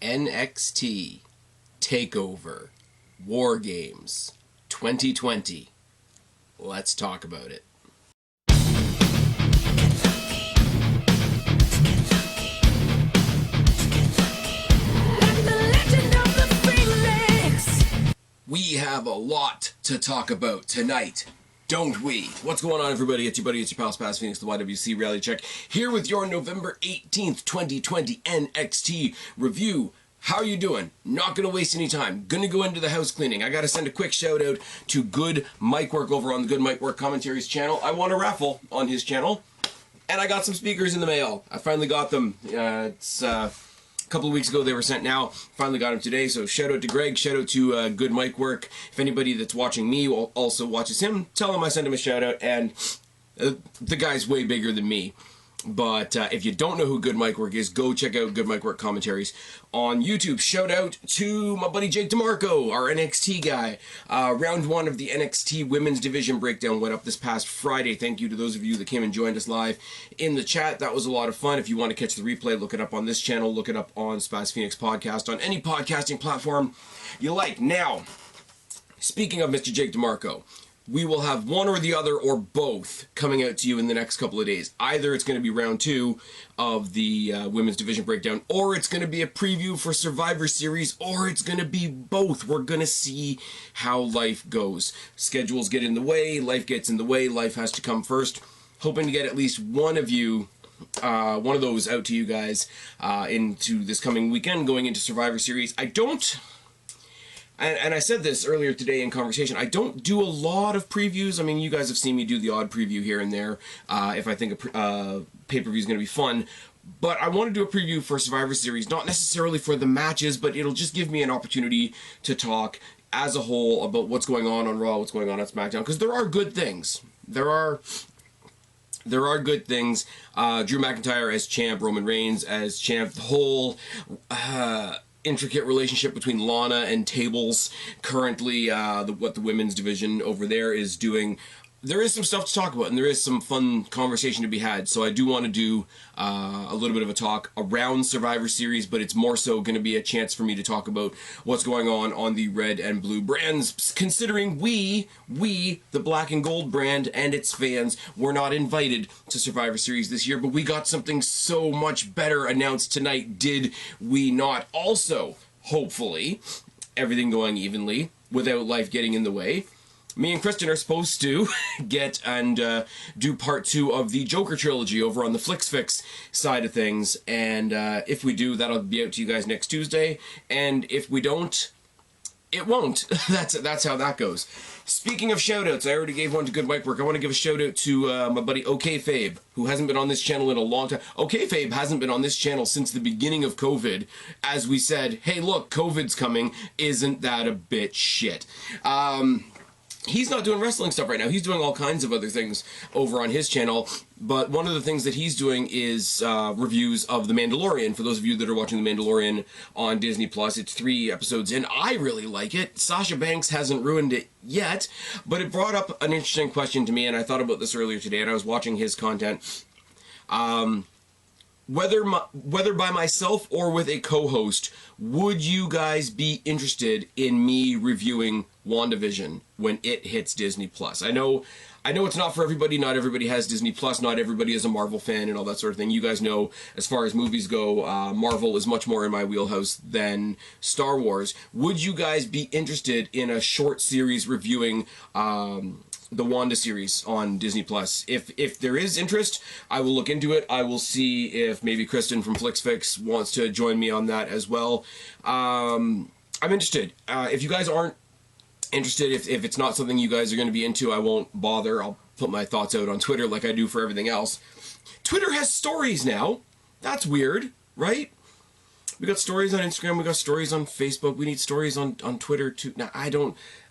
NXT TakeOver War Games 2020. Let's talk about it. We have a lot to talk about tonight, don't we? What's going on, everybody? It's your buddy, it's your pal Spaz Phoenix, the YWC Reality Check, here with your November 18th, 2020 NXT review. How are you doing? Not going to waste any time. Going to go into the house cleaning. I got to send a quick shout out to Good Mic Work over on the Good Mic Work Commentaries channel. I won a raffle on his channel, and I got some speakers in the mail. I finally got them. It's a couple of weeks ago they were sent now. Finally got them today, so shout out to Greg, shout out to Good Mic Work. If anybody that's watching me also watches him, tell him I sent him a shout out, and the guy's way bigger than me. But if you don't know who Good Mic Work is, go check out Good Mic Work Commentaries on YouTube. Shout out to my buddy Jake DeMarco, our NXT guy. Round 1 of the NXT Women's Division Breakdown went up this past Friday. Thank you to those of you that came and joined us live in the chat. That was a lot of fun. If you want to catch the replay, look it up on this channel. Look it up on Spaz Phoenix Podcast, on any podcasting platform you like. Now, speaking of Mr. Jake DeMarco, we will have one or the other or both coming out to you in the next couple of days. Either it's going to be round 2 of the Women's Division Breakdown, or it's going to be a preview for Survivor Series, or it's going to be both. We're going to see how life goes. Schedules get in the way, life gets in the way, life has to come first. Hoping to get at least one of you, one of those out to you guys into this coming weekend, going into Survivor Series. And I said this earlier today in conversation, I don't do a lot of previews. I mean, you guys have seen me do the odd preview here and there if I think a pay-per-view is going to be fun. But I want to do a preview for Survivor Series, not necessarily for the matches, but it'll just give me an opportunity to talk as a whole about what's going on Raw, what's going on SmackDown, because there are good things. There are good things. Drew McIntyre as champ, Roman Reigns as champ, the whole intricate relationship between Lana and Tables currently, what the women's division over there is doing. There is some stuff to talk about, and there is some fun conversation to be had, so I do want to do a little bit of a talk around Survivor Series, but it's more so going to be a chance for me to talk about what's going on the red and blue brands, considering we, the black and gold brand and its fans, were not invited to Survivor Series this year, but we got something so much better announced tonight, did we not? Also, hopefully, everything going evenly, without life getting in the way, me and Kristen are supposed to get and do part 2 of the Joker trilogy over on the FlixFix side of things, and if we do, that'll be out to you guys next Tuesday, and if we don't, it won't. That's how that goes. Speaking of shoutouts, I already gave one to Good Mic Work. I want to give a shout out to my buddy OK Fabe, who hasn't been on this channel in a long time. OK Fabe hasn't been on this channel since the beginning of COVID, as we said, hey look, COVID's coming, isn't that a bit shit? He's not doing wrestling stuff right now. He's doing all kinds of other things over on his channel. But one of the things that he's doing is reviews of The Mandalorian. For those of you that are watching The Mandalorian on Disney+, it's 3 episodes in. I really like it. Sasha Banks hasn't ruined it yet. But it brought up an interesting question to me, and I thought about this earlier today, and I was watching his content. Whether by myself or with a co-host, would you guys be interested in me reviewing WandaVision when it hits Disney+? I know it's not for everybody. Not everybody has Disney+. Not everybody is a Marvel fan and all that sort of thing. You guys know, as far as movies go, Marvel is much more in my wheelhouse than Star Wars. Would you guys be interested in a short series reviewing the Wanda series on Disney+? If there is interest, I will look into it. I will see if maybe Kristen from FlixFix wants to join me on that as well. I'm interested. If you guys aren't interested, if it's not something you guys are going to be into, I won't bother. I'll put my thoughts out on Twitter like I do for everything else. Twitter has stories now. That's weird, right? We got stories on Instagram, we got stories on Facebook, we need stories on Twitter too. Now,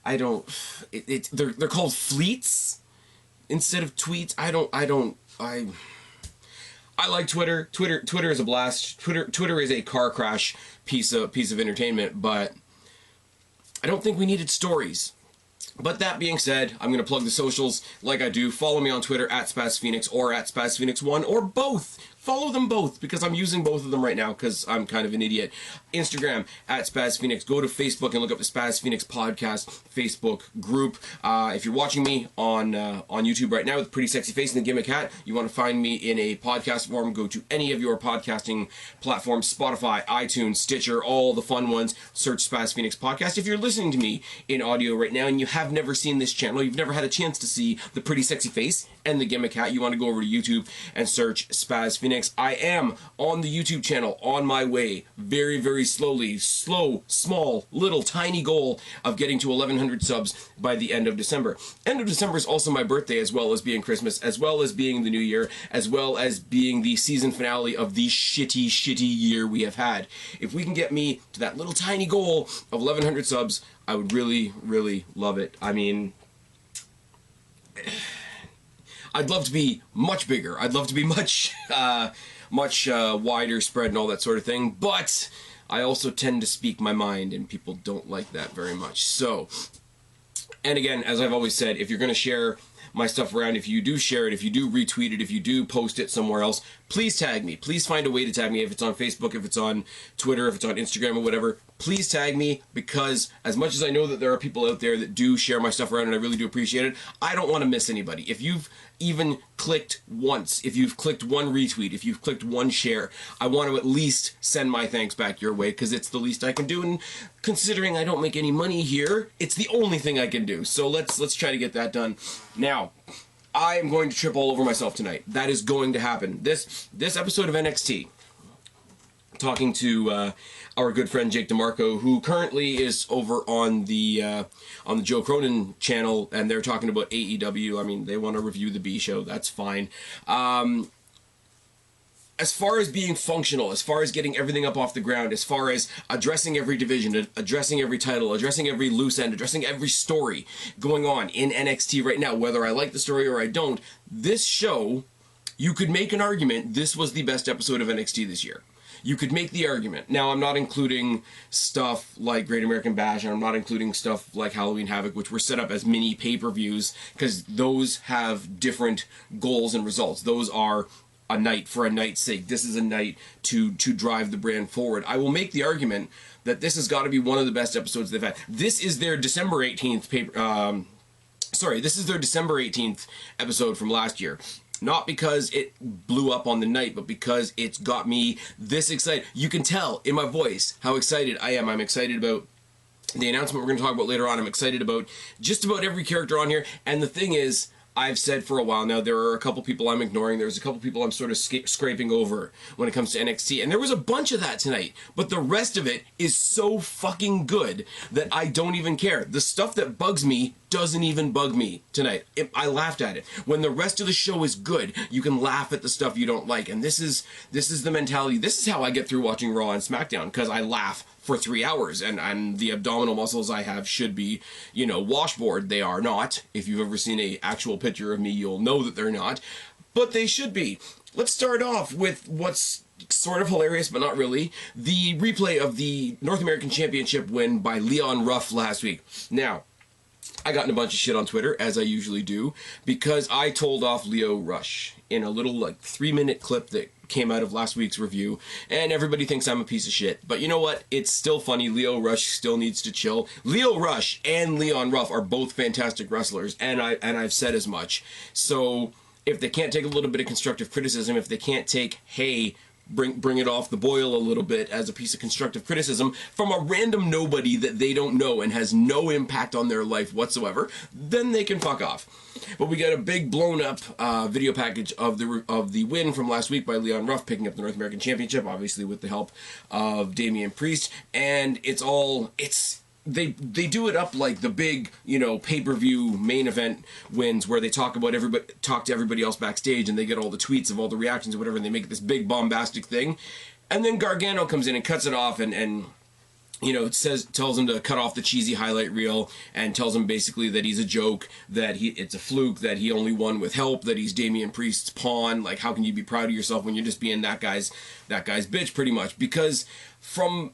they're called fleets instead of tweets. I like Twitter. Twitter is a blast. Twitter is a car crash piece of entertainment, but I don't think we needed stories. But that being said, I'm going to plug the socials like I do. Follow me on Twitter at SpazPhoenix or at SpazPhoenix1 or both. follow them both, because I'm using both of them right now because I'm kind of an idiot. Instagram at Spaz Phoenix. Go to Facebook and look up the Spaz Phoenix Podcast Facebook group. If you're watching me on YouTube right now with a pretty sexy face and the gimmick hat, you want to find me in a podcast form, go to any of your podcasting platforms, Spotify, iTunes, Stitcher, all the fun ones. Search Spaz Phoenix Podcast. If you're listening to me in audio right now and you have never seen this channel, you've never had a chance to see the pretty sexy face and the gimmick hat, you want to go over to YouTube and search Spaz Phoenix. I am on the YouTube channel, on my way, very, very slowly, small, little, tiny goal of getting to 1,100 subs by the end of December. End of December is also my birthday, as well as being Christmas, as well as being the New Year, as well as being the season finale of the shitty year we have had. If we can get me to that little tiny goal of 1,100 subs, I would really, really love it. I mean, I'd love to be much bigger. I'd love to be much wider spread and all that sort of thing. But I also tend to speak my mind, and people don't like that very much. So, and again, as I've always said, if you're going to share my stuff around, if you do share it, if you do retweet it, if you do post it somewhere else, please tag me. Please find a way to tag me. If it's on Facebook, if it's on Twitter, if it's on Instagram or whatever, please tag me, because as much as I know that there are people out there that do share my stuff around and I really do appreciate it, I don't want to miss anybody. If you've even clicked once, if you've clicked one retweet, if you've clicked one share, I want to at least send my thanks back your way, because it's the least I can do, and considering I don't make any money here, it's the only thing I can do. So let's try to get that done. Now, I am going to trip all over myself tonight. That is going to happen. This episode of NXT, talking to our good friend Jake DeMarco, who currently is over on the Joe Cronin channel, and they're talking about AEW. I mean, they want to review the B show. That's fine. As far as being functional, as far as getting everything up off the ground, as far as addressing every division, addressing every title, addressing every loose end, addressing every story going on in NXT right now, whether I like the story or I don't, this show, you could make an argument this was the best episode of NXT this year. You could make the argument. Now, I'm not including stuff like Great American Bash, and I'm not including stuff like Halloween Havoc, which were set up as mini pay-per-views, because those have different goals and results. Those are a night for a night's sake. This is a night to drive the brand forward. I will make the argument that this has got to be one of the best episodes they've had. This is their December 18th this is their December 18th episode from last year. Not because it blew up on the night, but because it's got me this excited. You can tell in my voice how excited I am. I'm excited about the announcement we're going to talk about later on. I'm excited about just about every character on here. And the thing is, I've said for a while now, there are a couple people I'm ignoring. There's a couple people I'm sort of scraping over when it comes to NXT. And there was a bunch of that tonight. But the rest of it is so fucking good that I don't even care. The stuff that bugs me doesn't even bug me tonight. I laughed at it. When the rest of the show is good, you can laugh at the stuff you don't like. And this is the mentality. This is how I get through watching Raw and SmackDown, because I laugh for 3 hours, and the abdominal muscles I have should be, washboard. They are not. If you've ever seen an actual picture of me, you'll know that they're not. But they should be. Let's start off with what's sort of hilarious, but not really. The replay of the North American Championship win by Leon Ruff last week. Now, I got in a bunch of shit on Twitter, as I usually do, because I told off Lio Rush in a little 3-minute clip that came out of last week's review, and everybody thinks I'm a piece of shit. But you know what? It's still funny. Lio Rush still needs to chill. Lio Rush and Leon Ruff are both fantastic wrestlers, and I've said as much. So if they can't take a little bit of constructive criticism, if they can't take, hey, bring it off the boil a little bit as a piece of constructive criticism from a random nobody that they don't know and has no impact on their life whatsoever, then they can fuck off. But we got a big blown up video package of the win from last week by Leon Ruff, picking up the North American Championship, obviously with the help of Damian Priest, and they do it up like the big, pay-per-view main event wins where they talk to everybody else backstage, and they get all the tweets of all the reactions or whatever, and they make it this big bombastic thing. And then Gargano comes in and cuts it off and tells him to cut off the cheesy highlight reel, and tells him basically that he's a joke, that it's a fluke, that he only won with help, that he's Damian Priest's pawn. Like, how can you be proud of yourself when you're just being that guy's bitch, pretty much? Because from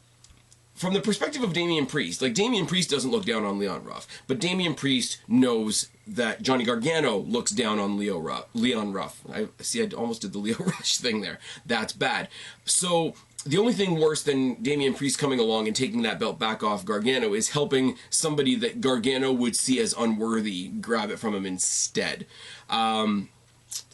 from the perspective of Damian Priest, like, Damian Priest doesn't look down on Leon Ruff, but Damian Priest knows that Johnny Gargano looks down on Leon Ruff. I almost did the Leo Rush thing there. That's bad. So the only thing worse than Damian Priest coming along and taking that belt back off Gargano is helping somebody that Gargano would see as unworthy grab it from him instead.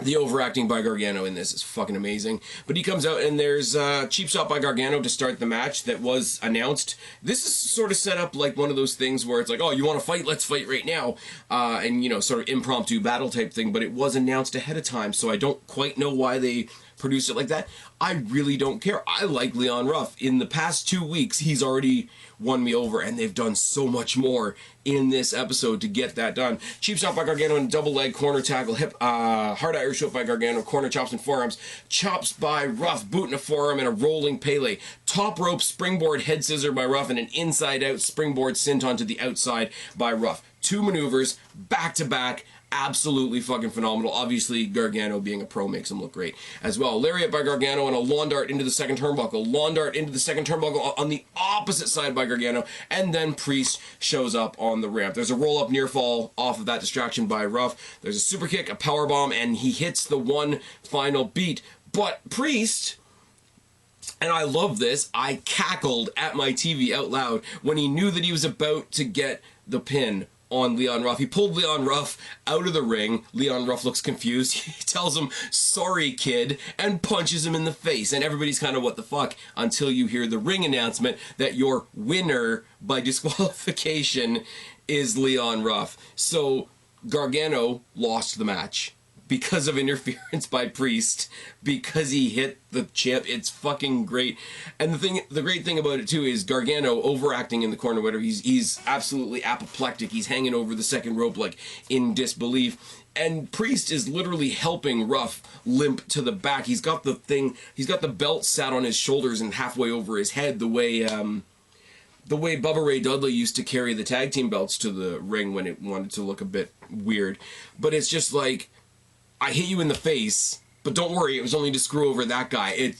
The overacting by Gargano in this is fucking amazing. But he comes out and there's a cheap shot by Gargano to start the match that was announced. This is sort of set up like one of those things where it's like, oh, you want to fight? Let's fight right now. And, you know, sort of impromptu battle type thing. But it was announced ahead of time, so I don't quite know why they produced it like that. I really don't care. I like Leon Ruff. In the past 2 weeks, he's already won me over, and they've done so much more in this episode to get that done. Cheap shot by Gargano and double leg corner tackle, hard Irish whip by Gargano, corner chops and forearms, chops by Ruff, boot in a forearm, and a rolling Pele. Top rope springboard head scissor by Ruff, and an inside out springboard senton to the outside by Ruff. 2 maneuvers, back to back. Absolutely fucking phenomenal. Obviously, Gargano being a pro makes him look great as well. Lariat by Gargano and a lawn dart into the second turnbuckle. Lawn dart into the second turnbuckle on the opposite side by Gargano. And then Priest shows up on the ramp. There's a roll-up near fall off of that distraction by Ruff. There's a super kick, a power bomb, and he hits the one final beat. But Priest, and I love this, I cackled at my TV out loud when he knew that he was about to get the pin on Leon Ruff. He pulled Leon Ruff out of the ring. Leon Ruff looks confused. He tells him, sorry, kid, and punches him in the face. And everybody's kind of, what the fuck, until you hear the ring announcement that your winner by disqualification is Leon Ruff. So Gargano lost the match because of interference by Priest, because he hit the champ. It's fucking great. And the great thing about it too is Gargano overacting in the corner, whatever. He's absolutely apoplectic. He's hanging over the second rope like in disbelief. And Priest is literally helping Ruff limp to the back. He's got the belt sat on his shoulders and halfway over his head, the way Bubba Ray Dudley used to carry the tag team belts to the ring when it wanted to look a bit weird. But it's just like, I hit you in the face, but don't worry, it was only to screw over that guy.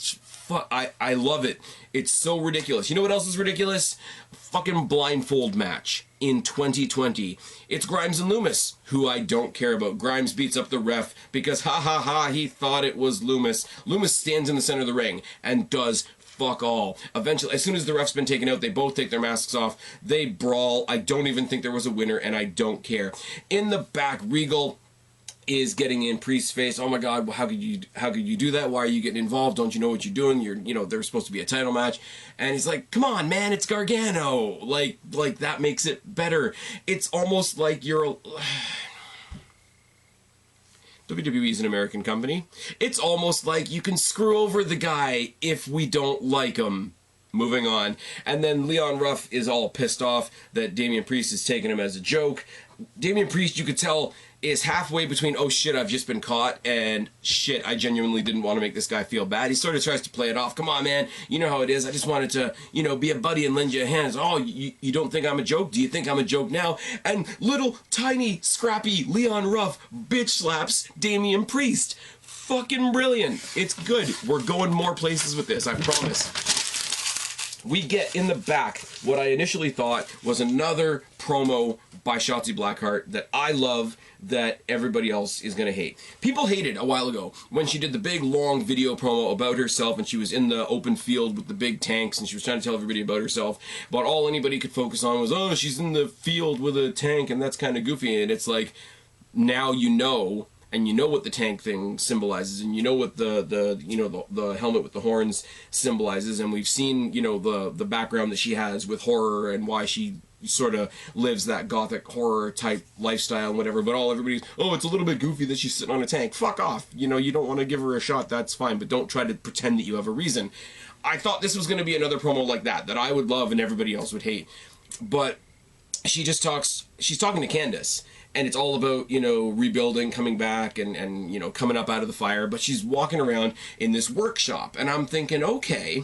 I love it. It's so ridiculous. You know what else is ridiculous? Fucking blindfold match in 2020. It's Grimes and Loomis, who I don't care about. Grimes beats up the ref because he thought it was Loomis. Loomis stands in the center of the ring and does fuck all. Eventually, as soon as the ref's been taken out, they both take their masks off. They brawl. I don't even think there was a winner, and I don't care. In the back, Regal is getting in Priest's face. Oh my God, how could you do that? Why are you getting involved? Don't you know what you're doing? There's supposed to be a title match. And he's like, come on, man, it's Gargano. Like that makes it better. It's almost like WWE is an American company. It's almost like you can screw over the guy if we don't like him. Moving on. And then Leon Ruff is all pissed off that Damian Priest is taking him as a joke. Damian Priest, you could tell, is halfway between, oh shit, I've just been caught, and shit, I genuinely didn't want to make this guy feel bad. He sort of tries to play it off. Come on, man, you know how it is. I just wanted to, be a buddy and lend you a hand. Oh, you don't think I'm a joke? Do you think I'm a joke now? And little, tiny, scrappy Leon Ruff bitch slaps Damian Priest. Fucking brilliant. It's good. We're going more places with this, I promise. We get in the back what I initially thought was another promo by Shotzi Blackheart that I love, that everybody else is going to hate. People hated a while ago when she did the big long video promo about herself, and she was in the open field with the big tanks, and she was trying to tell everybody about herself, but all anybody could focus on was, oh, she's in the field with a tank, and that's kind of goofy. And it's like, now you know, and you know what the tank thing symbolizes, and you know what the helmet with the horns symbolizes, and we've seen, the background that she has with horror and why she sort of lives that gothic horror type lifestyle and whatever. But everybody's, oh, it's a little bit goofy that she's sitting on a tank. Fuck off. You don't want to give her a shot, that's fine, but don't try to pretend that you have a reason. I thought this was going to be another promo like that I would love and everybody else would hate. But she's talking to Candace, and it's all about, rebuilding, coming back, and coming up out of the fire. But she's walking around in this workshop, and I'm thinking, okay,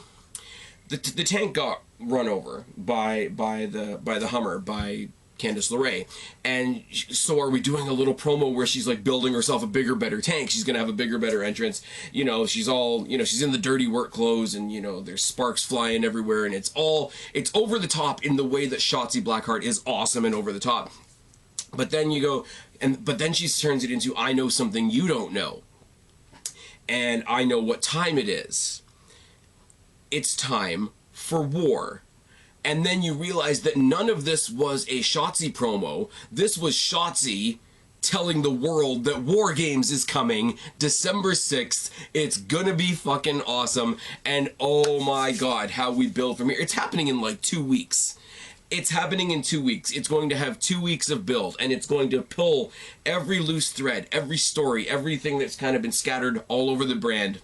the tank got run over by the Hummer, by Candice LeRae. And so are we doing a little promo where she's like building herself a bigger, better tank? She's gonna have a bigger, better entrance. You know, she's all, you know, she's in the dirty work clothes, and you know, there's sparks flying everywhere, and it's over the top in the way that Shotzi Blackheart is awesome and over the top. But then you go, but then she turns it into, I know something you don't know. And I know what time it is. It's time for war. And then you realize that none of this was a Shotzi promo. This was Shotzi telling the world that War Games is coming December 6th. It's gonna be fucking awesome. And oh my god, how we build from here. It's happening in like 2 weeks. It's happening in 2 weeks. It's going to have 2 weeks of build, and it's going to pull every loose thread, every story, everything that's kind of been scattered all over the brand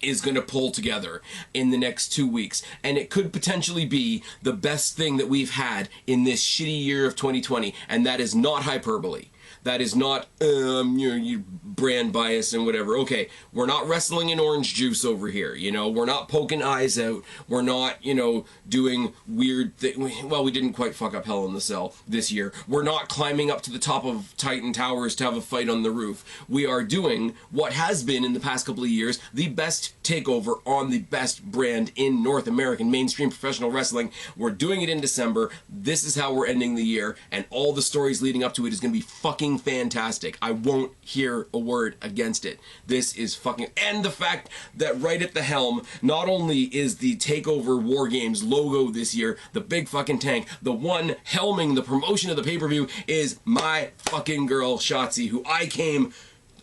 is going to pull together in the next 2 weeks. And it could potentially be the best thing that we've had in this shitty year of 2020, and that is not hyperbole. That is not, you brand bias and whatever. Okay, we're not wrestling in orange juice over here, you know? We're not poking eyes out. We're not, you know, doing weird things. Well, we didn't quite fuck up Hell in the Cell this year. We're not climbing up to the top of Titan Towers to have a fight on the roof. We are doing what has been, in the past couple of years, the best takeover on the best brand in North American mainstream professional wrestling. We're doing it in December. This is how we're ending the year, and all the stories leading up to it is going to be fucking fantastic. I won't hear a word against it. This is fucking... And the fact that right at the helm, not only is the TakeOver War Games logo this year, the big fucking tank, the one helming the promotion of the pay-per-view is my fucking girl, Shotzi, who I came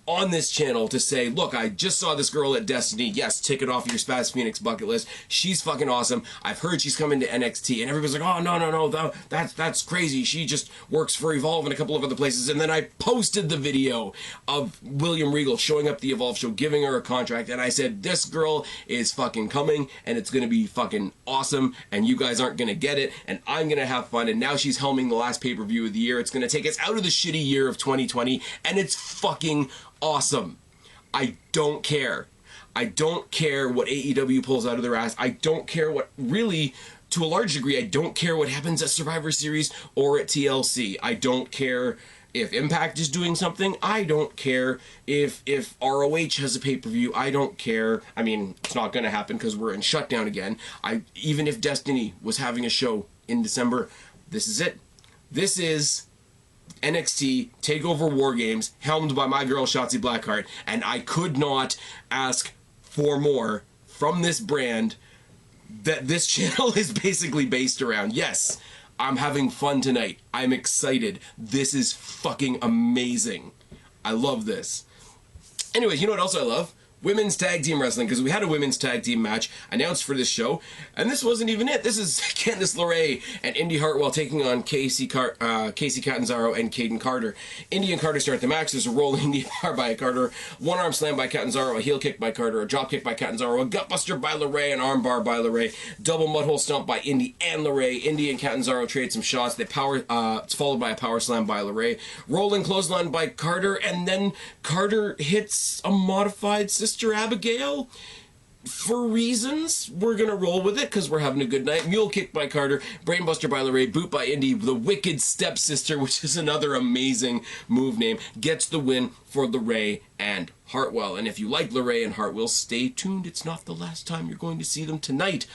on this channel to say, look, I just saw this girl at Destiny. Yes, tick it off your Spaz Phoenix bucket list. She's fucking awesome. I've heard she's coming to NXT, and everybody's like, oh, no, that's crazy. She just works for Evolve and a couple of other places. And then I posted the video of William Regal showing up at the Evolve show, giving her a contract, and I said, this girl is fucking coming, and it's gonna be fucking awesome, and you guys aren't gonna get it, and I'm gonna have fun. And now she's helming the last pay-per-view of the year. It's gonna take us out of the shitty year of 2020, and it's fucking awesome. I don't care. I don't care what AEW pulls out of their ass. I don't care what, really, to a large degree, I don't care what happens at Survivor Series or at TLC. I don't care if Impact is doing something. I don't care if ROH has a pay-per-view. I don't care. I mean, it's not going to happen because we're in shutdown again. Even if Destiny was having a show in December, this is it. This is NXT TakeOver War Games, helmed by my girl Shotzi Blackheart, and I could not ask for more from this brand that this channel is basically based around. Yes, I'm having fun tonight. I'm excited. This is fucking amazing. I love this. Anyways, you know what else I love? Women's tag team wrestling, because we had a women's tag team match announced for this show, and this wasn't even it. This is Candice LeRae and Indy Hartwell taking on Casey Catanzaro and Caden Carter. Indy and Carter start the match. There's a rolling knee bar by Carter, one arm slam by Catanzaro, a heel kick by Carter, a drop kick by Catanzaro, a gutbuster by LeRae, an arm bar by LeRae, double mudhole stomp by Indy and LeRae. Indy and Catanzaro trade some shots. It's followed by a power slam by LeRae, rolling clothesline by Carter, and then Carter hits a modified Sister Abigail. For reasons, we're gonna roll with it because we're having a good night. Mule kick by Carter, brainbuster by LeRae, boot by Indy, the Wicked Stepsister, which is another amazing move name, gets the win for LeRae and Hartwell. And if you like LeRae and Hartwell, stay tuned. It's not the last time you're going to see them tonight.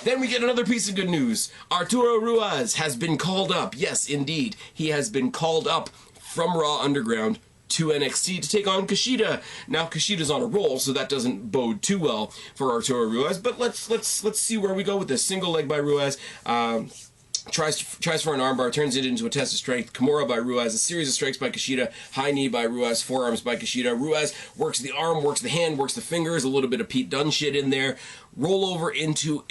Then we get another piece of good news. Arturo Ruiz has been called up. Yes, indeed. He has been called up from Raw Underground to NXT to take on Kushida. Now Kushida's on a roll, so that doesn't bode too well for Arturo Ruiz. But let's see where we go with this. Single leg by Ruiz. Tries for an armbar, turns it into a test of strength. Kimura by Ruiz, a series of strikes by Kushida, high knee by Ruiz, forearms by Kushida. Ruiz works the arm, works the hand, works the fingers, a little bit of Pete Dunne shit in there. Roll over into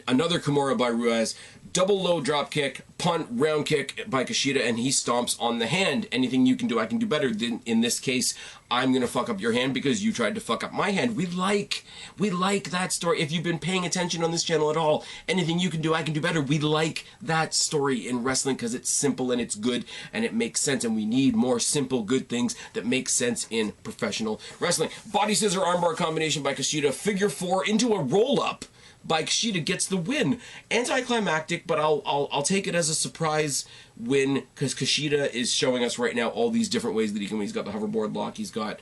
another Kimura by Ruiz, double low drop kick, punt, round kick by Kushida, and he stomps on the hand. Anything you can do, I can do better. In this case, I'm going to fuck up your hand because you tried to fuck up my hand. We like that story. If you've been paying attention on this channel at all, anything you can do, I can do better. We like that story in wrestling because it's simple and it's good and it makes sense, and we need more simple, good things that make sense in professional wrestling. Body scissor armbar combination by Kushida, figure four into a roll-up by Kushida gets the win. Anticlimactic, but I'll take it as a surprise win, because Kushida is showing us right now all these different ways that he can win. He's got the hoverboard lock, he's got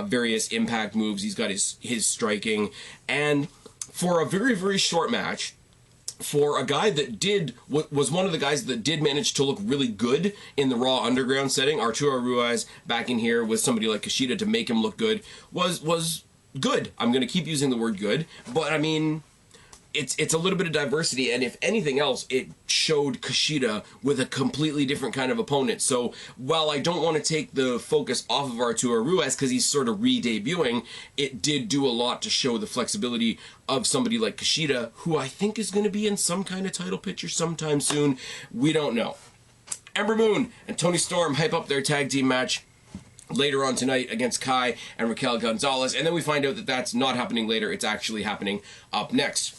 various impact moves, he's got his striking, and for a very, very short match, for a guy that was one of the guys that did manage to look really good in the Raw Underground setting, Arturo Ruiz back in here with somebody like Kushida to make him look good was good. I'm going to keep using the word good, but I mean, it's a little bit of diversity, and if anything else, it showed Kushida with a completely different kind of opponent. So while I don't want to take the focus off of Arturo Ruiz because he's sort of re-debuting, it did do a lot to show the flexibility of somebody like Kushida, who I think is going to be in some kind of title picture sometime soon. We don't know. Ember Moon and Toni Storm hype up their tag team match later on tonight against Kai and Raquel Gonzalez, and then we find out that that's not happening later, it's actually happening up next.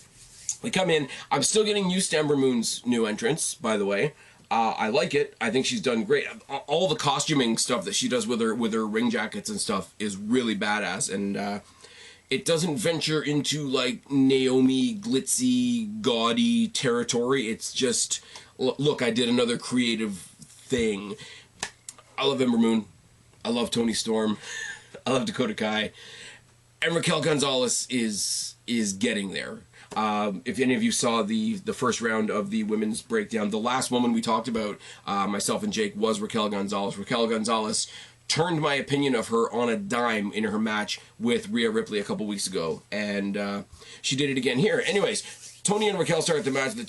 We come in. I'm still getting used to Ember Moon's new entrance, by the way. I like it. I think she's done great. All the costuming stuff that she does with her ring jackets and stuff is really badass, and it doesn't venture into like Naomi glitzy, gaudy territory. It's just, look, I did another creative thing. I love Ember Moon. I love Toni Storm. I love Dakota Kai. And Raquel Gonzalez is getting there. If any of you saw the first round of the women's breakdown, the last woman we talked about, myself and Jake, was Raquel Gonzalez. Raquel Gonzalez turned my opinion of her on a dime in her match with Rhea Ripley a couple weeks ago, and she did it again here. Anyways, Toni and Raquel start the match. There's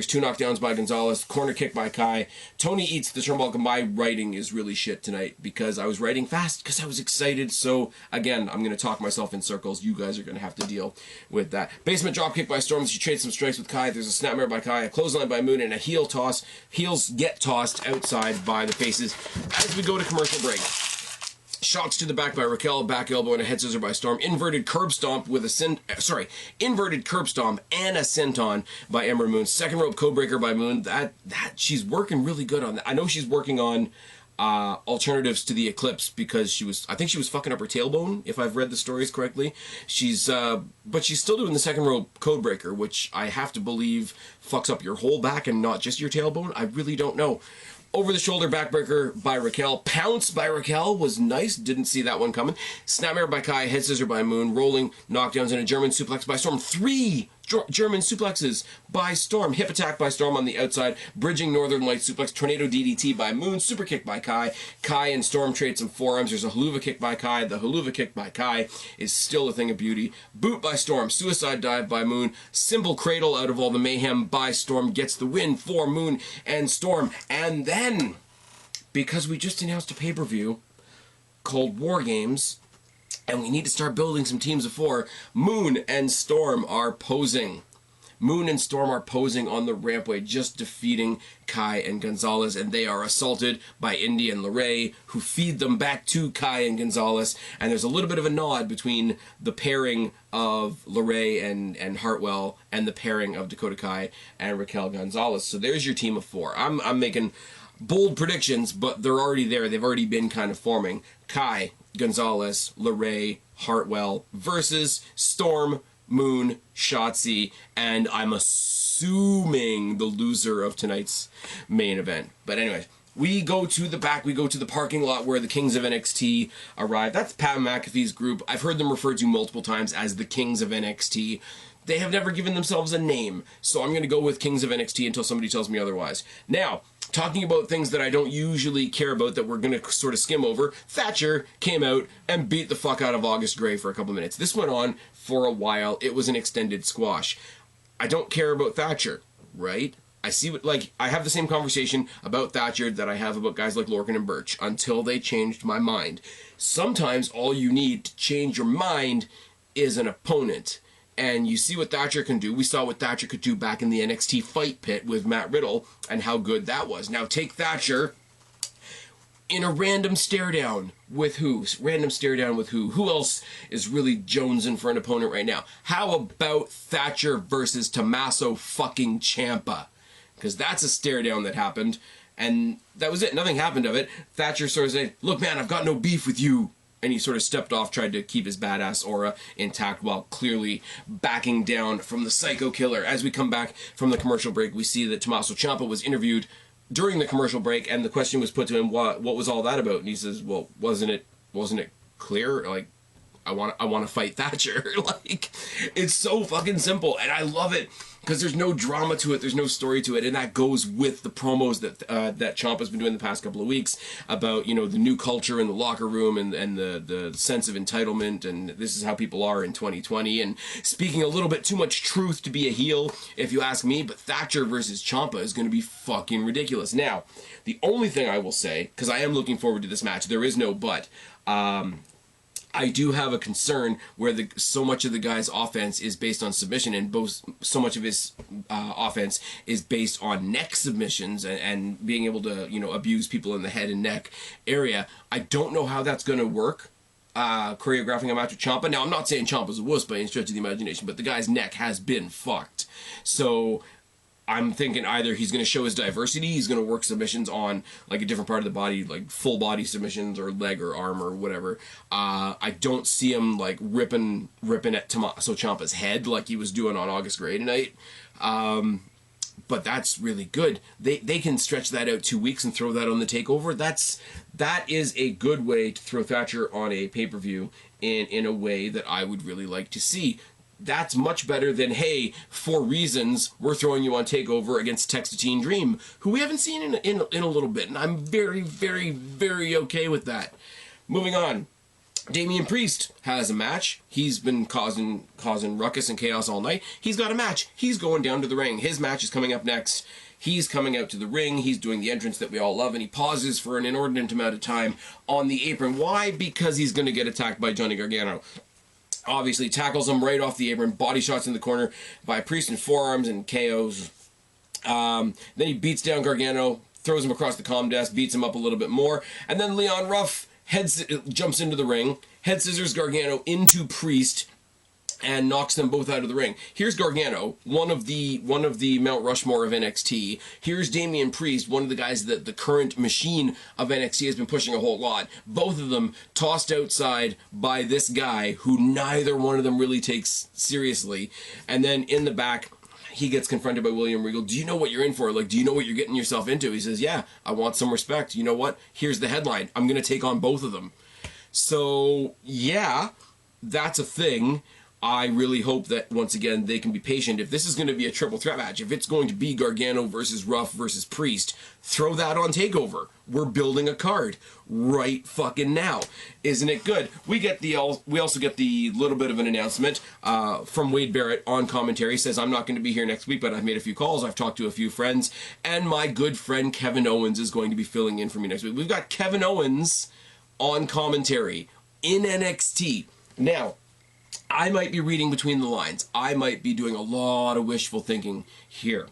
two knockdowns by Gonzalez, corner kick by Kai. Toni eats the turnbuckle. My writing is really shit tonight because I was writing fast because I was excited. So again, I'm going to talk myself in circles. You guys are going to have to deal with that. Basement drop kick by Storm. She trades some strikes with Kai. There's a snapmare by Kai, a clothesline by Moon, and a heel toss. Heels get tossed outside by the faces as we go to commercial break. Shots to the back by Raquel, back elbow and a head scissor by Storm. Inverted curb stomp and a senton by Ember Moon. Second rope codebreaker by Moon. That she's working really good on that. I know she's working on alternatives to the Eclipse because I think she was fucking up her tailbone, if I've read the stories correctly. But she's still doing the second rope codebreaker, which I have to believe fucks up your whole back and not just your tailbone. I really don't know. Over the shoulder backbreaker by Raquel. Pounce by Raquel was nice. Didn't see that one coming. Snapmare by Kai. Head scissor by Moon. Rolling knockdowns and a German suplex by Storm. 3 German suplexes by Storm. Hip attack by Storm on the outside. Bridging Northern Light suplex. Tornado DDT by Moon. Super kick by Kai. Kai and Storm trade some forearms. There's a haluva kick by Kai. The haluva kick by Kai is still a thing of beauty. Boot by Storm. Suicide dive by Moon. Simple cradle out of all the mayhem by Storm gets the win for Moon and Storm. And then, because we just announced a pay-per-view called War Games, and we need to start building some teams of 4, Moon and Storm are posing. Moon and Storm are posing on the rampway, just defeating Kai and Gonzalez, and they are assaulted by Indy and LeRae, who feed them back to Kai and Gonzalez, and there's a little bit of a nod between the pairing of LeRae and Hartwell and the pairing of Dakota Kai and Raquel Gonzalez. So there's your team of 4. I'm making bold predictions, but they're already there. They've already been kind of forming. Kai, Gonzalez, LeRae, Hartwell versus Storm, Moon, Shotzi, and I'm assuming the loser of tonight's main event. But anyway, we go to the back, we go to the parking lot where the Kings of NXT arrive. That's Pat McAfee's group. I've heard them referred to multiple times as the Kings of NXT. They have never given themselves a name, so I'm going to go with Kings of NXT until somebody tells me otherwise. Now, talking about things that I don't usually care about that we're going to sort of skim over, Thatcher came out and beat the fuck out of August Grey for a couple minutes. This went on for a while. It was an extended squash. I don't care about Thatcher, right? I see what, like, I have the same conversation about Thatcher that I have about guys like Lorcan and Birch until they changed my mind. Sometimes all you need to change your mind is an opponent. And you see what Thatcher can do. We saw what Thatcher could do back in the NXT fight pit with Matt Riddle and how good that was. Now take Thatcher in a random stare down with who? Random stare down with who? Who else is really jonesing for an opponent right now? How about Thatcher versus Tommaso fucking Ciampa? Because that's a stare down that happened. And that was it. Nothing happened of it. Thatcher sort of said, look man, I've got no beef with you. and he sort of stepped off, tried to keep his badass aura intact while clearly backing down from the Psycho Killer. As we come back from the commercial break, we see that Tommaso Ciampa was interviewed during the commercial break, and the question was put to him, what was all that about? And he says, well, wasn't it clear? Like, I want to fight Thatcher. Like, it's so fucking simple, and I love it because there's no drama to it, there's no story to it, and that goes with the promos that that Ciampa's been doing the past couple of weeks about, you know, the new culture in the locker room and the sense of entitlement, and this is how people are in 2020, and speaking a little bit too much truth to be a heel, if you ask me. But Thatcher versus Ciampa is going to be fucking ridiculous. Now, the only thing I will say, because I am looking forward to this match, there is no but, I do have a concern where so much of the guy's offense is based on submission, and so much of his offense is based on neck submissions and being able to, you know, abuse people in the head and neck area. I don't know how that's going to work, choreographing a match with Ciampa. Now, I'm not saying Ciampa's a wuss by any stretch of the imagination, but the guy's neck has been fucked. So I'm thinking either he's going to show his diversity, he's going to work submissions on like a different part of the body, like full body submissions or leg or arm or whatever. I don't see him like ripping at Tommaso Ciampa's head like he was doing on August Grey tonight. But that's really good. They can stretch that out 2 weeks and throw that on the takeover. That is a good way to throw Thatcher on a pay-per-view in a way that I would really like to see. That's much better than, hey, for reasons, we're throwing you on TakeOver against Tex the Teen Dream, who we haven't seen in a little bit, and I'm very, very, very okay with that. Moving on, Damian Priest has a match. He's been causing ruckus and chaos all night. He's got a match. He's going down to the ring. His match is coming up next. He's coming out to the ring. He's doing the entrance that we all love, and he pauses for an inordinate amount of time on the apron. Why? Because he's going to get attacked by Johnny Gargano. Obviously tackles him right off the apron, body shots in the corner by Priest and forearms and KOs. Then he beats down Gargano, throws him across the comm desk, beats him up a little bit more, and then Leon Ruff jumps into the ring, head scissors Gargano into Priest, and knocks them both out of the ring. Here's Gargano, one of the Mount Rushmore of NXT. Here's Damian Priest, one of the guys that the current machine of NXT has been pushing a whole lot. Both of them tossed outside by this guy who neither one of them really takes seriously. And then in the back, he gets confronted by William Regal. Do you know what you're in for? Like, do you know what you're getting yourself into? He says, yeah, I want some respect. You know what? Here's the headline. I'm going to take on both of them. So, yeah, that's a thing. I really hope that, once again, they can be patient. If this is going to be a triple threat match, if it's going to be Gargano versus Ruff versus Priest, throw that on TakeOver. We're building a card right fucking now. Isn't it good? We also get the little bit of an announcement from Wade Barrett on commentary. He says, I'm not going to be here next week, but I've made a few calls. I've talked to a few friends, and my good friend Kevin Owens is going to be filling in for me next week. We've got Kevin Owens on commentary in NXT. Now, I might be reading between the lines. I might be doing a lot of wishful thinking here.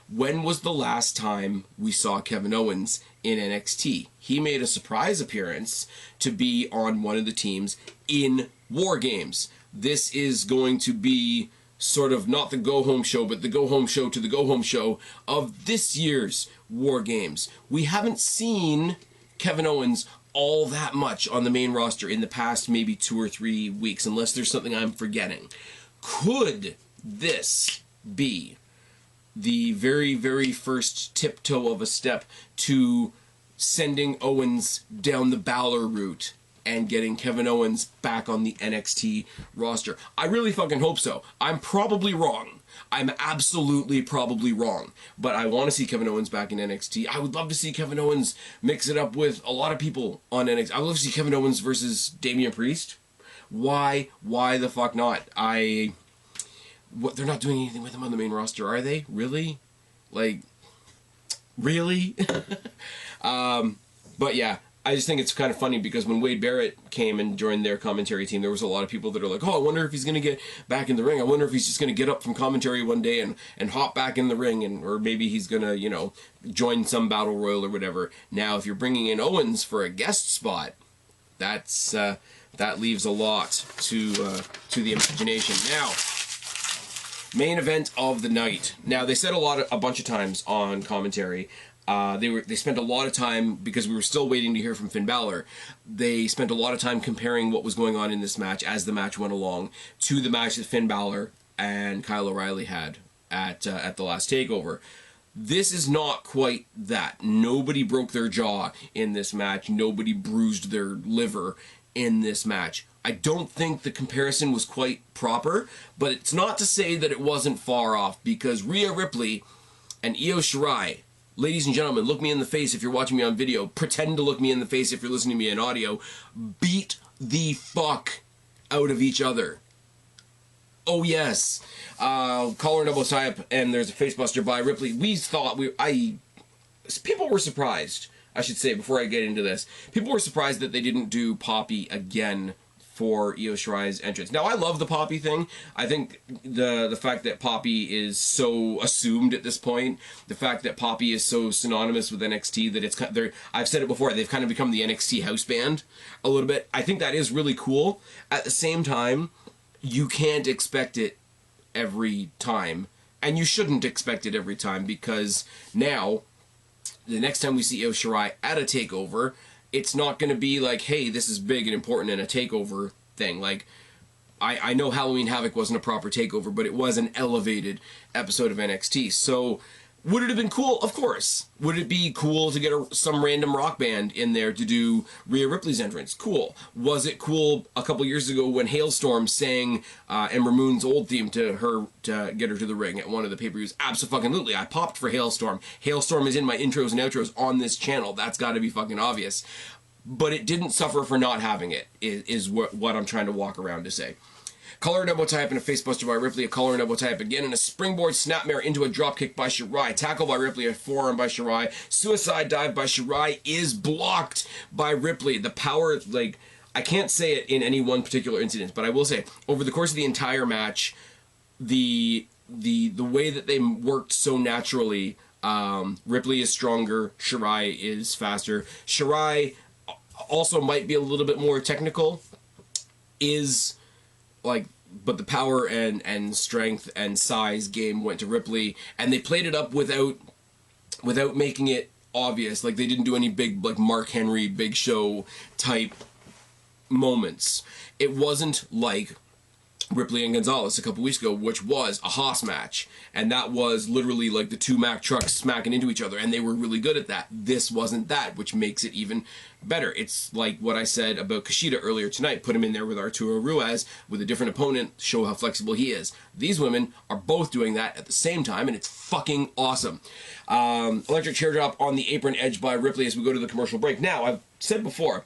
When was the last time we saw Kevin Owens in NXT? He made a surprise appearance to be on one of the teams in War Games. This is going to be sort of not the go-home show, but the go-home show to the go-home show of this year's War Games. We haven't seen Kevin Owens all that much on the main roster in the past maybe 2 or 3 weeks, unless there's something I'm forgetting. Could this be the very, very first tiptoe of a step to sending Owens down the Balor route and getting Kevin Owens back on the NXT roster? I really fucking hope so. I'm probably wrong. I'm absolutely probably wrong, but I want to see Kevin Owens back in NXT. I would love to see Kevin Owens mix it up with a lot of people on NXT. I would love to see Kevin Owens versus Damian Priest. Why the fuck not? They're not doing anything with him on the main roster, are they? Really? Like, really? But yeah, I just think it's kind of funny because when Wade Barrett came and joined their commentary team, there was a lot of people that are like, oh, I wonder if he's going to get back in the ring. I wonder if he's just going to get up from commentary one day and hop back in the ring, or maybe he's going to, you know, join some battle royal or whatever. Now, if you're bringing in Owens for a guest spot, that leaves a lot to the imagination. Now, main event of the night. Now, they said a bunch of times on commentary, They spent a lot of time, because we were still waiting to hear from Finn Balor, they spent a lot of time comparing what was going on in this match as the match went along to the match that Finn Balor and Kyle O'Reilly had at the last TakeOver. This is not quite that. Nobody broke their jaw in this match. Nobody bruised their liver in this match. I don't think the comparison was quite proper, but it's not to say that it wasn't far off, because Rhea Ripley and Io Shirai, ladies and gentlemen, look me in the face if you're watching me on video, pretend to look me in the face if you're listening to me in audio, beat the fuck out of each other. Oh yes. Collar and elbow tie-up, and there's a facebuster by Ripley. We thought people were surprised, I should say, before I get into this. People were surprised that they didn't do Poppy again for Io Shirai's entrance. Now, I love the Poppy thing. I think the fact that Poppy is so assumed at this point, the fact that Poppy is so synonymous with NXT that it's I've said it before, they've kind of become the NXT house band a little bit. I think that is really cool. At the same time, you can't expect it every time, and you shouldn't expect it every time, because now, the next time we see Io Shirai at a TakeOver, it's not going to be like, hey, this is big and important in a TakeOver thing. Like, I know Halloween Havoc wasn't a proper TakeOver, but it was an elevated episode of NXT, so would it have been cool? Of course. Would it be cool to get some random rock band in there to do Rhea Ripley's entrance? Cool. Was it cool a couple years ago when Hailstorm sang Ember Moon's old theme to get her to the ring at one of the pay-per-views? Absolutely. I popped for Hailstorm. Hailstorm is in my intros and outros on this channel. That's got to be fucking obvious. But it didn't suffer for not having it, is what I'm trying to walk around to say. Collar and elbow tie-up and a facebuster by Ripley, a collar and elbow tie-up again, and a springboard snapmare into a dropkick by Shirai. Tackle by Ripley, a forearm by Shirai. Suicide dive by Shirai is blocked by Ripley. The power, like, I can't say it in any one particular incident, but I will say, over the course of the entire match, the way that they worked so naturally, Ripley is stronger, Shirai is faster. Shirai also might be a little bit more technical, but the power and strength and size game went to Ripley, and they played it up without making it obvious. Like, they didn't do any big, like, Mark Henry Big Show type moments. It wasn't like Ripley and Gonzalez a couple weeks ago, which was a Haas match, and that was literally like the two Mack trucks smacking into each other, and they were really good at that. This wasn't that, which makes it even better. It's like what I said about Kushida earlier tonight. Put him in there with Arturo Ruiz with a different opponent, show how flexible he is. These women are both doing that at the same time, and it's fucking awesome. Electric chair drop on the apron edge by Ripley as we go to the commercial break. Now, I've said before,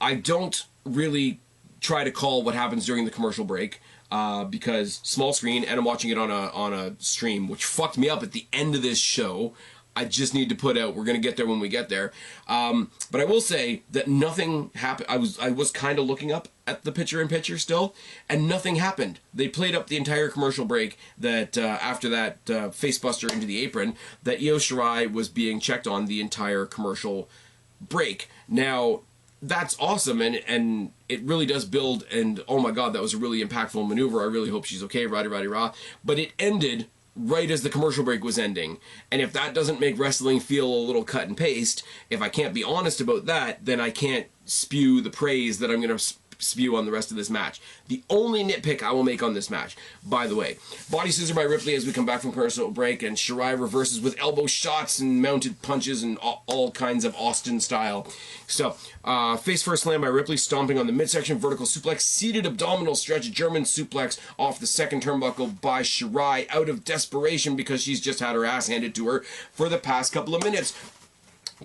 I don't really try to call what happens during the commercial break, because small screen, and I'm watching it on a stream, which fucked me up at the end of this show. I just need to put out, we're going to get there when we get there. But I will say that nothing happened. I was kind of looking up at the picture-in-picture still, and nothing happened. They played up the entire commercial break that after that facebuster into the apron, that Io Shirai was being checked on the entire commercial break. Now, that's awesome, and it really does build, and oh my god, that was a really impactful maneuver. I really hope she's okay, rah. But it ended right as the commercial break was ending, and if that doesn't make wrestling feel a little cut and paste, if I can't be honest about that, then I can't spew the praise that I'm going to spew on the rest of this match. The only nitpick I will make on this match, by the way, body scissor by Ripley as we come back from commercial break, and Shirai reverses with elbow shots and mounted punches and all kinds of Austin style. So, face first slam by Ripley, stomping on the midsection, vertical suplex, seated abdominal stretch, German suplex off the second turnbuckle by Shirai out of desperation because she's just had her ass handed to her for the past couple of minutes.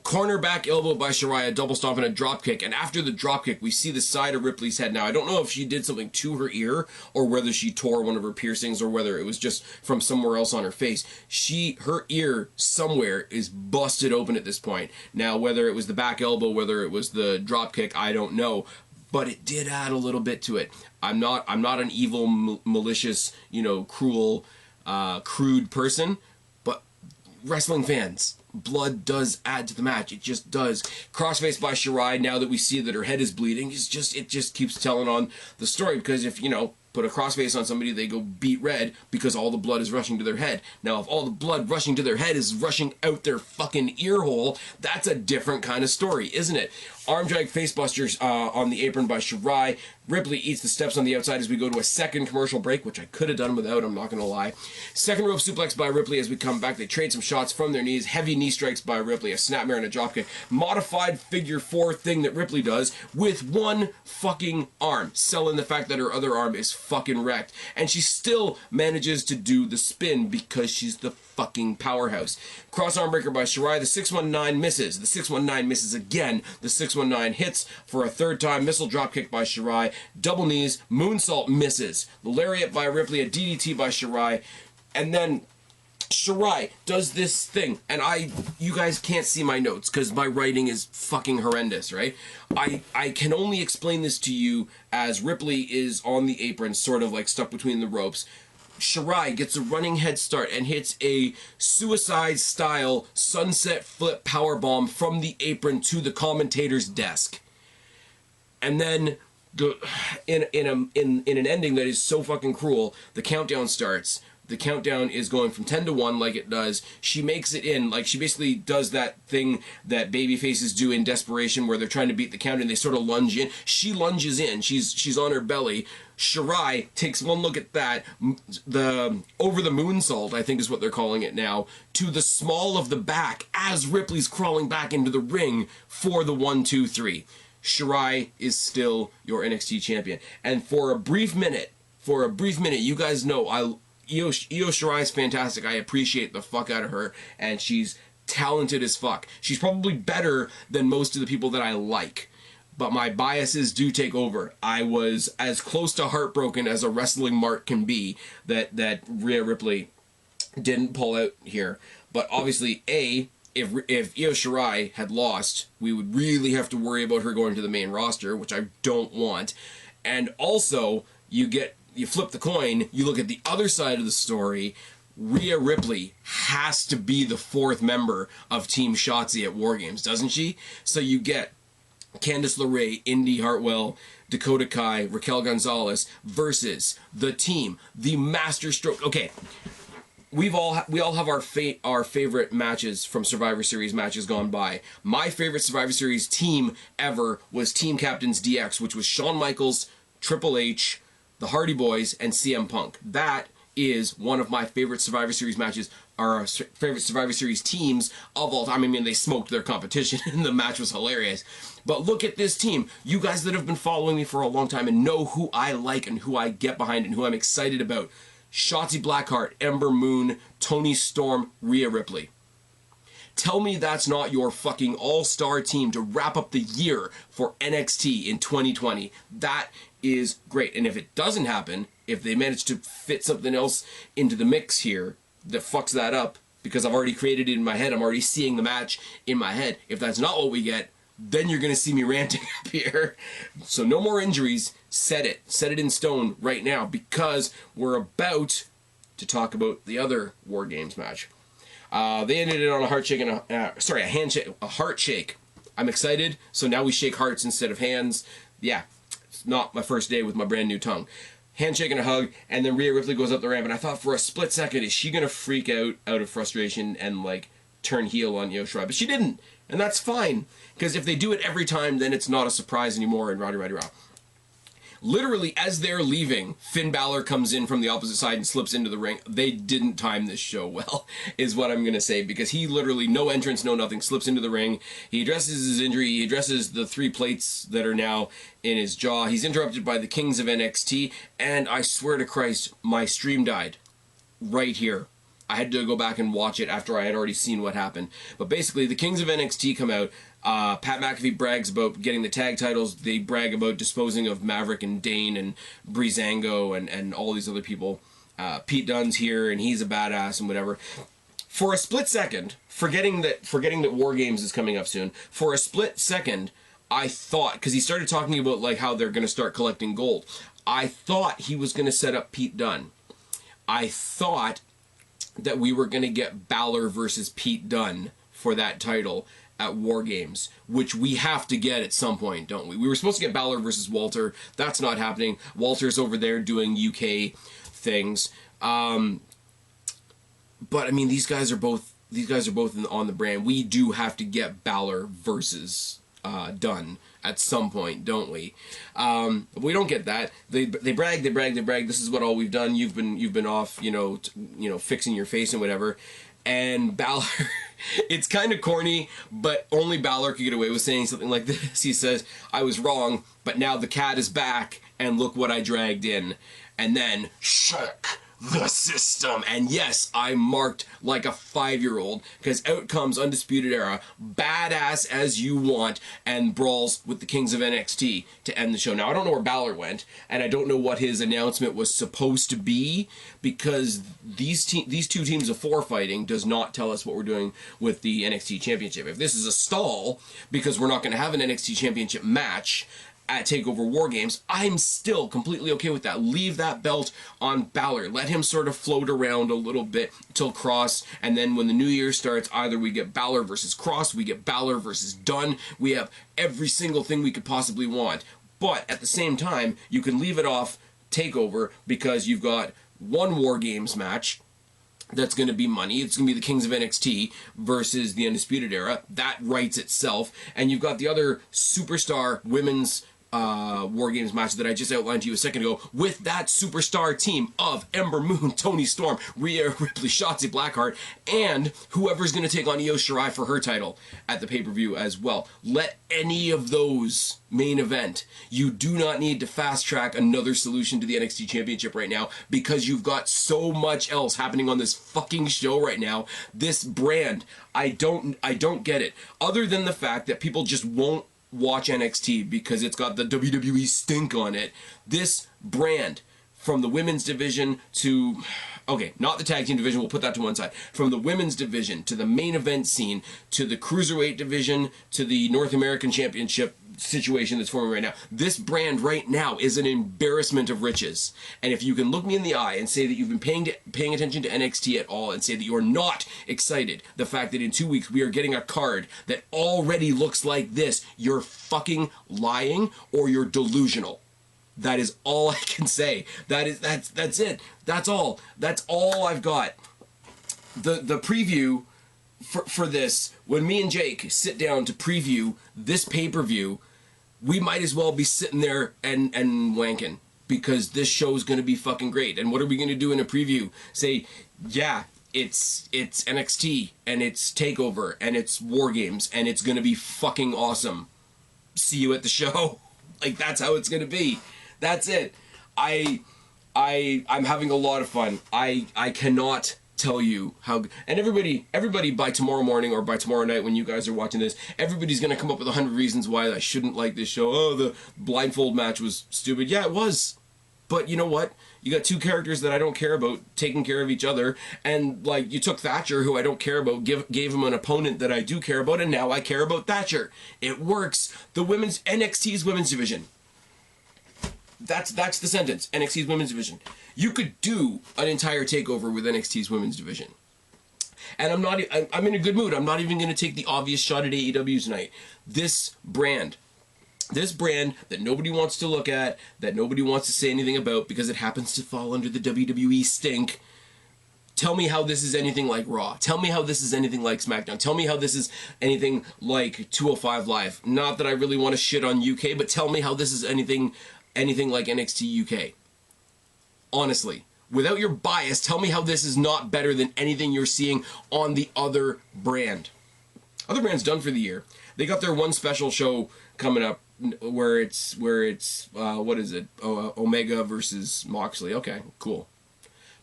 Corner back elbow by Shirai, a double stomp and a drop kick, and after the drop kick we see the side of Ripley's head. Now, I don't know if she did something to her ear or whether she tore one of her piercings or whether it was just from somewhere else on her face. Her ear somewhere is busted open at this point. Now, whether it was the back elbow, whether it was the drop kick, I don't know, but it did add a little bit to it. I'm not an evil, malicious, cruel, crude person, but wrestling fans, blood does add to the match. It just does. Crossface by Shirai, now that we see that her head is bleeding, it just keeps telling on the story, because if, put a crossface on somebody, they go beat red because all the blood is rushing to their head. Now, if all the blood rushing to their head is rushing out their fucking ear hole, that's a different kind of story, isn't it? Arm drag facebusters on the apron by SHIRAI. Ripley eats the steps on the outside as we go to a second commercial break, which I could have done without, I'm not going to lie. Second rope suplex by Ripley as we come back. They trade some shots from their knees. Heavy knee strikes by Ripley, a snapmare and a dropkick. Modified figure 4 thing that Ripley does with one fucking arm, selling the fact that her other arm is fucking wrecked. And she still manages to do the spin because she's the fucking powerhouse. Cross arm breaker by SHIRAI. The 619 misses. The 619 misses again. The 619 hits for a third time. Missile dropkick by SHIRAI. Double knees. Moonsault misses. The lariat by Ripley. A DDT by SHIRAI. And then SHIRAI does this thing, and you guys can't see my notes because my writing is fucking horrendous, right? I can only explain this to you as Ripley is on the apron, sort of like stuck between the ropes. SHIRAI gets a running head start and hits a suicide-style sunset flip powerbomb from the apron to the commentator's desk. And then, in an ending that is so fucking cruel, the countdown starts. The countdown is going from 10 to 1 like it does. She makes it in, like she basically does that thing that baby faces do in desperation where they're trying to beat the count and they sort of lunge in. She lunges in. She's on her belly. SHIRAI takes one look at that, over the moonsault, I think is what they're calling it now, to the small of the back as Ripley's crawling back into the ring for the 1, 2, 3. SHIRAI is still your NXT champion. And for a brief minute, you guys know Io Shirai is fantastic. I appreciate the fuck out of her, and she's talented as fuck. She's probably better than most of the people that I like, but my biases do take over. I was as close to heartbroken as a wrestling mark can be that Rhea Ripley didn't pull out here. But obviously, if Io Shirai had lost, we would really have to worry about her going to the main roster, which I don't want. And also, you flip the coin, you look at the other side of the story, Rhea Ripley has to be the 4th member of Team Shotzi at War Games, doesn't she? So you get Candice LeRae, Indy Hartwell, Dakota Kai, Raquel Gonzalez versus the team, the Master Stroke. Okay, we all have our favorite matches from Survivor Series matches gone by. My favorite Survivor Series team ever was Team Captains DX, which was Shawn Michaels, Triple H, the Hardy Boys, and CM Punk. That is one of my favorite Survivor Series matches, or favorite Survivor Series teams of all time. I mean, they smoked their competition, and the match was hilarious. But look at this team. You guys that have been following me for a long time and know who I like and who I get behind and who I'm excited about. Shotzi Blackheart, Ember Moon, Toni Storm, Rhea Ripley. Tell me that's not your fucking all-star team to wrap up the year for NXT in 2020. That is great. And if it doesn't happen, if they manage to fit something else into the mix here that fucks that up, because I've already created it in my head, I'm already seeing the match in my head. If that's not what we get, then you're going to see me ranting up here. So no more injuries. Set it in stone right now, because we're about to talk about the other War Games match. They ended it on a heart shake and a handshake, a heart shake. I'm excited. So now we shake hearts instead of hands. Yeah, it's not my first day with my brand new tongue. Handshake and a hug, and then Rhea Ripley goes up the ramp, and I thought for a split second, is she gonna freak out of frustration and like turn heel on Io Shirai? But she didn't, and that's fine, because if they do it every time, then it's not a surprise anymore in Roddy Raw. Literally, as they're leaving, Finn Balor comes in from the opposite side and slips into the ring. They didn't time this show well, is what I'm going to say, because he literally, no entrance, no nothing, slips into the ring. He addresses his injury. He addresses the 3 plates that are now in his jaw. He's interrupted by the Kings of NXT, and I swear to Christ, my stream died right here. I had to go back and watch it after I had already seen what happened. But basically, the Kings of NXT come out. Pat McAfee brags about getting the tag titles. They brag about disposing of Maverick and Dane and Breezango and all these other people. Pete Dunne's here, and he's a badass and whatever. For a split second, forgetting that War Games is coming up soon, for a split second, I thought, because he started talking about like how they're going to start collecting gold, I thought he was going to set up Pete Dunne. I thought that we were going to get Balor versus Pete Dunne for that title, at War Games, which we have to get at some point, don't we? We were supposed to get Balor versus Walter. That's not happening. Walter's over there doing UK things. But I mean, these guys are both on the brand. We do have to get Balor versus done at some point, don't we? But we don't get that. They brag. This is what all we've done. You've been off, fixing your face and whatever. And Balor, it's kind of corny, but only Balor could get away with saying something like this. He says, "I was wrong, but now the cat is back, and look what I dragged in." And then, check the system. And yes, I marked like a 5-year-old, because out comes Undisputed Era, badass as you want, and brawls with the Kings of NXT to end the show. Now, I don't know where Balor went, and I don't know what his announcement was supposed to be, because these two teams of 4 fighting does not tell us what we're doing with the NXT Championship. If this is a stall, because we're not going to have an NXT Championship match at TakeOver War Games, I'm still completely okay with that. Leave that belt on Balor. Let him sort of float around a little bit till Cross, and then when the new year starts, either we get Balor versus Cross, we get Balor versus Dunn. We have every single thing we could possibly want. But at the same time, you can leave it off TakeOver, because you've got one War Games match that's going to be money. It's going to be the Kings of NXT versus the Undisputed Era. That writes itself. And you've got the other superstar women's War Games match that I just outlined to you a second ago, with that superstar team of Ember Moon, Toni Storm, Rhea Ripley, Shotzi Blackheart, and whoever's going to take on SHIRAI for her title at the pay-per-view as well. Let any of those main event. You do not need to fast track another solution to the NXT Championship right now, because you've got so much else happening on this fucking show right now. This brand, I don't get it. Other than the fact that people just won't watch NXT because it's got the WWE stink on it. This brand, from the women's division to, okay, not the tag team division, we'll put that to one side. From the women's division to the main event scene to the cruiserweight division to the North American Championship situation that's forming right now. This brand right now is an embarrassment of riches. And if you can look me in the eye and say that you've been paying attention to NXT at all, and say that you're not excited, the fact that in 2 weeks we are getting a card that already looks like this, you're fucking lying, or you're delusional. That is all I can say. That's it. That's all. That's all I've got. The preview for this, when me and Jake sit down to preview this pay-per-view, we might as well be sitting there and wanking, because this show's going to be fucking great. And what are we going to do in a preview? Say, yeah, it's NXT, and it's TakeOver, and it's War Games, and it's going to be fucking awesome. See you at the show. Like, that's how it's going to be. That's it. I'm having a lot of fun. I cannot tell you how, and everybody by tomorrow morning or by tomorrow night when you guys are watching this, everybody's gonna come up with 100 reasons why I shouldn't like this show. Oh, the blindfold match was stupid. Yeah, it was. But you know what? You got 2 characters that I don't care about taking care of each other, and like, you took Thatcher, who I don't care about, gave him an opponent that I do care about, and now I care about Thatcher. It works. The NXT's women's division. That's the sentence. NXT's women's division. You could do an entire takeover with NXT's women's division. And I'm in a good mood. I'm not even going to take the obvious shot at AEW tonight. This brand that nobody wants to look at, that nobody wants to say anything about because it happens to fall under the WWE stink. Tell me how this is anything like Raw. Tell me how this is anything like SmackDown. Tell me how this is anything like 205 Live. Not that I really want to shit on UK, but tell me how this is anything like NXT UK. Honestly, without your bias, tell me how this is not better than anything you're seeing on the other brand. Other brand's done for the year. They got their one special show coming up where it's what is it? Omega versus Moxley. Okay, cool.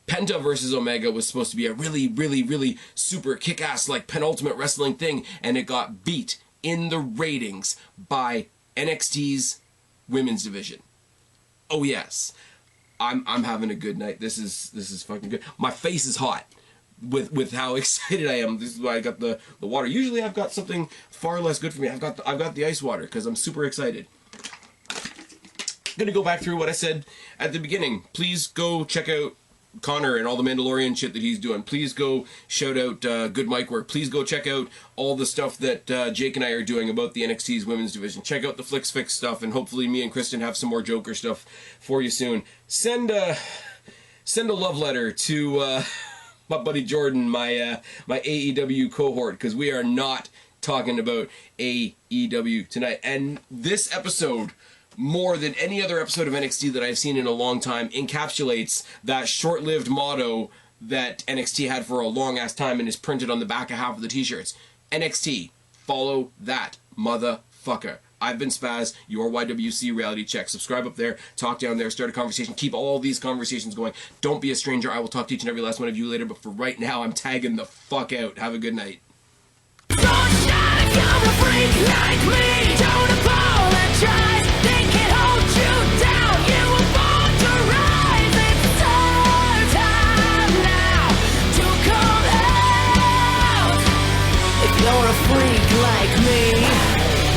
Penta versus Omega was supposed to be a really, really, really super kick-ass like penultimate wrestling thing, and it got beat in the ratings by NXT's women's division. Oh yes. I'm having a good night. This is fucking good. My face is hot with how excited I am. This is why I got the water. Usually I've got something far less good for me. I've got the ice water because I'm super excited. I'm gonna go back through what I said at the beginning. Please go check out Connor and all the Mandalorian shit that he's doing. Please go shout out Good Mic Work. Please go check out all the stuff that Jake and I are doing about the NXT's women's division. Check out the Flicks Fix stuff, and hopefully me and Kristen have some more Joker stuff for you soon. Send a love letter to my buddy Jordan, my AEW cohort, because we are not talking about AEW tonight. And this episode, more than any other episode of NXT that I've seen in a long time, encapsulates that short-lived motto that NXT had for a long-ass time and is printed on the back of half of the t-shirts. NXT, follow that motherfucker. I've been Spaz, your YWC Reality Check. Subscribe up there, talk down there, start a conversation, keep all these conversations going. Don't be a stranger. I will talk to each and every last one of you later, but for right now, I'm tagging the fuck out. Have a good night. Don't apologize.